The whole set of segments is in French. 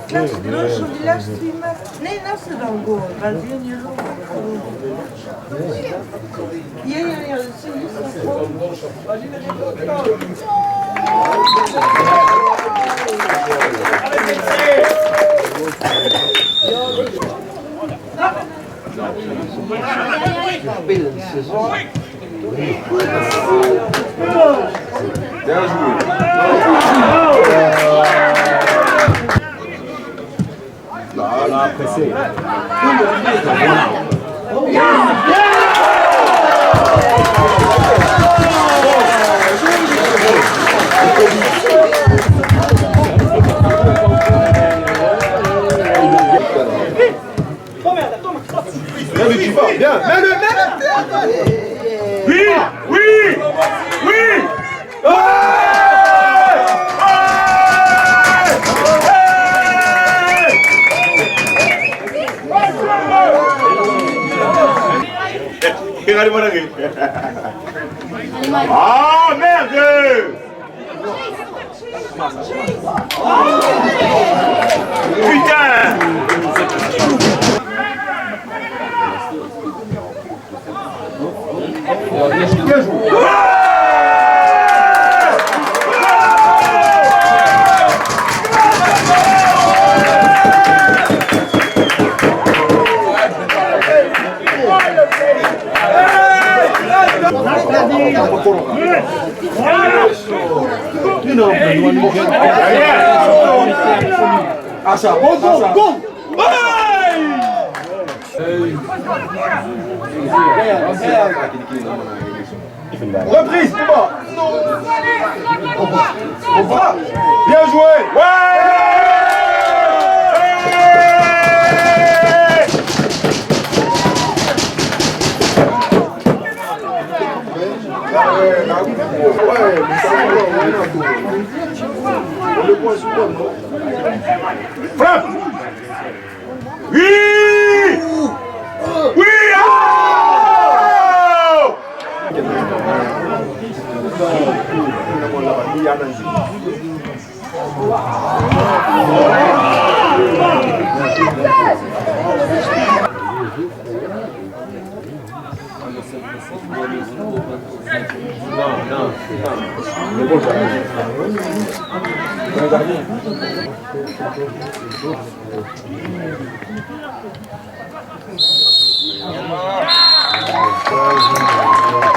Proszę dla streama. Nee, nasıl rango? Razıyor yürü. Ya, Bien joué. Là, pressé. Bien, mais tu vas, bien, mets-le. Oui, oui, oui. Ah merde! Putain! Bien joué! Acha, bon! Reprise, c'est bon! Bien joué! Frappe! Oui! Oui!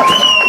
Non,